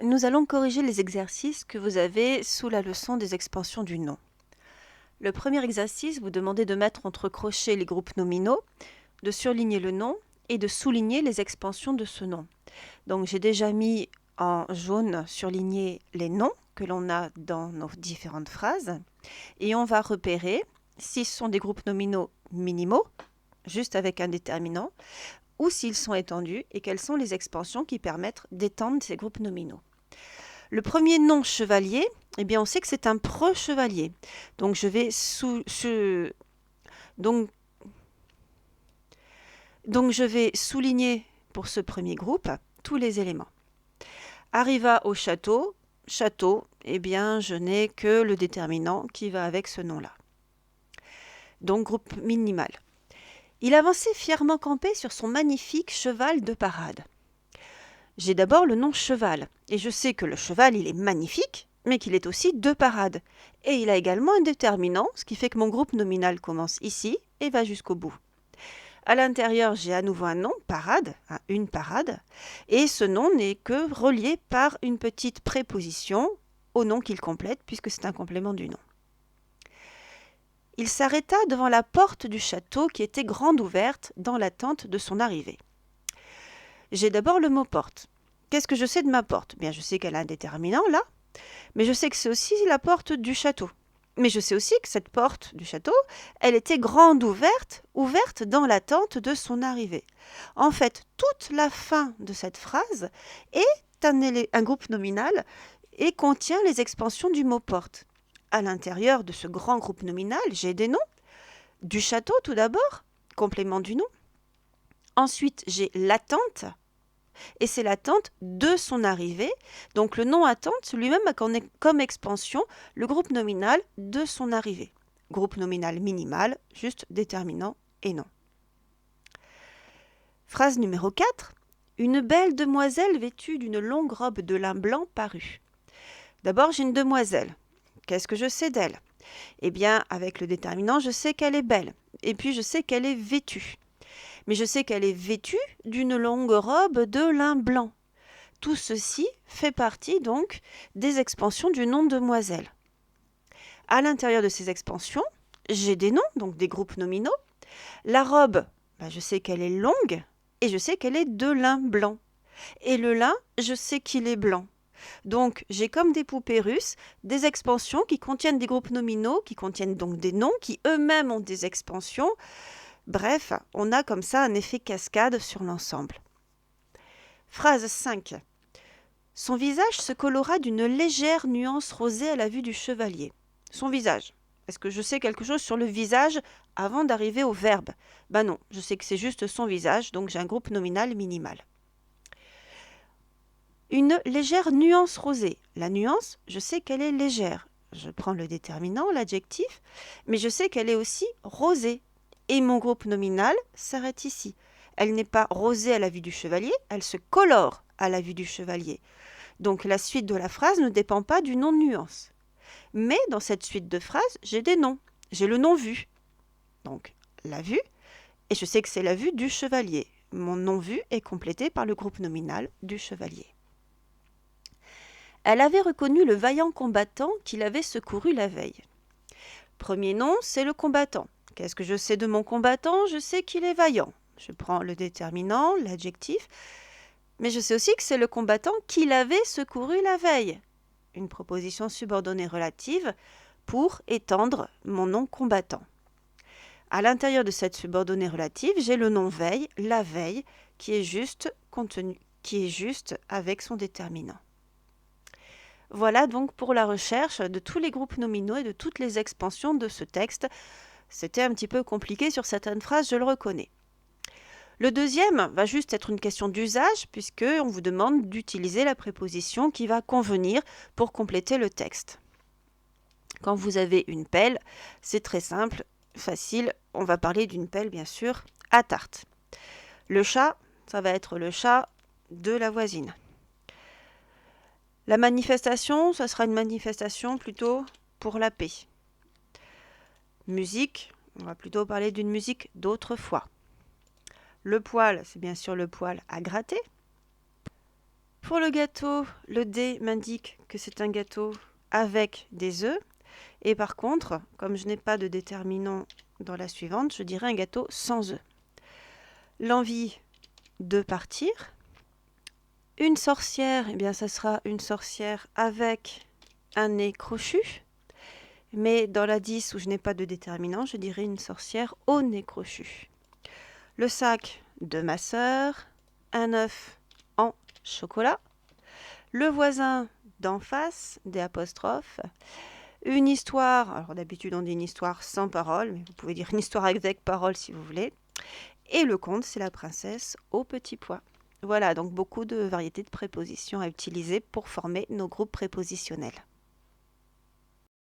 Nous allons corriger les exercices que vous avez sous la leçon des expansions du nom. Le premier exercice vous demandez de mettre entre crochets les groupes nominaux, de surligner le nom et de souligner les expansions de ce nom. Donc j'ai déjà mis en jaune surligné les noms que l'on a dans nos différentes phrases et on va repérer si ce sont des groupes nominaux minimaux, juste avec un déterminant, ou s'ils sont étendus et quelles sont les expansions qui permettent d'étendre ces groupes nominaux. Le premier nom chevalier, eh bien on sait que c'est un pre-chevalier. Donc je vais je vais souligner pour ce premier groupe tous les éléments. Arriva au château, château, eh bien je n'ai que le déterminant qui va avec ce nom-là. Donc groupe minimal. Il avançait fièrement campé sur son magnifique cheval de parade. J'ai d'abord le nom cheval, et je sais que le cheval, il est magnifique, mais qu'il est aussi de parade. Et il a également un déterminant, ce qui fait que mon groupe nominal commence ici et va jusqu'au bout. À l'intérieur, j'ai à nouveau un nom, parade, une parade, et ce nom n'est que relié par une petite préposition au nom qu'il complète, puisque c'est un complément du nom. Il s'arrêta devant la porte du château qui était grande ouverte dans l'attente de son arrivée. J'ai d'abord le mot porte. Qu'est-ce que je sais de ma porte ? Bien, je sais qu'elle a un déterminant là, mais je sais que c'est aussi la porte du château. Mais je sais aussi que cette porte du château, elle était grande ouverte dans l'attente de son arrivée. En fait, toute la fin de cette phrase est un groupe nominal et contient les expansions du mot porte. À l'intérieur de ce grand groupe nominal, j'ai des noms. Du château tout d'abord, complément du nom. Ensuite, j'ai l'attente. Et c'est l'attente de son arrivée. Donc le nom attente lui-même a comme expansion le groupe nominal de son arrivée. Groupe nominal minimal, juste déterminant et nom. Phrase numéro 4. Une belle demoiselle vêtue d'une longue robe de lin blanc parut. D'abord, j'ai une demoiselle. Qu'est-ce que je sais d'elle ? Eh bien, avec le déterminant, je sais qu'elle est belle. Et puis, je sais qu'elle est vêtue. Mais je sais qu'elle est vêtue d'une longue robe de lin blanc. Tout ceci fait partie donc des expansions du nom demoiselle. À l'intérieur de ces expansions, j'ai des noms, donc des groupes nominaux. La robe, je sais qu'elle est longue et je sais qu'elle est de lin blanc. Et le lin, je sais qu'il est blanc. Donc j'ai comme des poupées russes des expansions qui contiennent des groupes nominaux, qui contiennent donc des noms, qui eux-mêmes ont des expansions. Bref, on a comme ça un effet cascade sur l'ensemble. Phrase 5. Son visage se colora d'une légère nuance rosée à la vue du chevalier. Son visage. Est-ce que je sais quelque chose sur le visage avant d'arriver au verbe ? Non, je sais que c'est juste son visage, donc j'ai un groupe nominal minimal. Une légère nuance rosée. La nuance, je sais qu'elle est légère. Je prends le déterminant, l'adjectif, mais je sais qu'elle est aussi rosée. Et mon groupe nominal s'arrête ici. Elle n'est pas rosée à la vue du chevalier, elle se colore à la vue du chevalier. Donc la suite de la phrase ne dépend pas du nom de nuance. Mais dans cette suite de phrases, j'ai des noms. J'ai le nom vu. Donc la vue, et je sais que c'est la vue du chevalier. Mon nom vu est complété par le groupe nominal du chevalier. Elle avait reconnu le vaillant combattant qu'il avait secouru la veille. Premier nom, c'est le combattant. Qu'est-ce que je sais de mon combattant ? Je sais qu'il est vaillant. Je prends le déterminant, l'adjectif, mais je sais aussi que c'est le combattant qu'il avait secouru la veille. Une proposition subordonnée relative pour étendre mon nom combattant. À l'intérieur de cette subordonnée relative, j'ai le nom veille, la veille, qui est juste avec son déterminant. Voilà donc pour la recherche de tous les groupes nominaux et de toutes les expansions de ce texte. C'était un petit peu compliqué sur certaines phrases, je le reconnais. Le deuxième va juste être une question d'usage puisqu'on vous demande d'utiliser la préposition qui va convenir pour compléter le texte. Quand vous avez une pelle, c'est très simple, facile. On va parler d'une pelle, bien sûr, à tarte. Le chat, ça va être le chat de la voisine. La manifestation, ça sera une manifestation plutôt pour la paix. Musique, on va plutôt parler d'une musique d'autrefois. Le poil, c'est bien sûr le poil à gratter. Pour le gâteau, le dé m'indique que c'est un gâteau avec des œufs. Et par contre, comme je n'ai pas de déterminant dans la suivante, je dirais un gâteau sans œufs. L'envie de partir. Une sorcière, eh bien ça sera une sorcière avec un nez crochu. Mais dans la 10 où je n'ai pas de déterminant, je dirais une sorcière au nez crochu. Le sac de ma sœur, un œuf en chocolat. Le voisin d'en face, des apostrophes. Une histoire, alors d'habitude on dit une histoire sans parole, mais vous pouvez dire une histoire avec parole si vous voulez. Et le conte, c'est la princesse au petit pois. Voilà, donc beaucoup de variétés de prépositions à utiliser pour former nos groupes prépositionnels.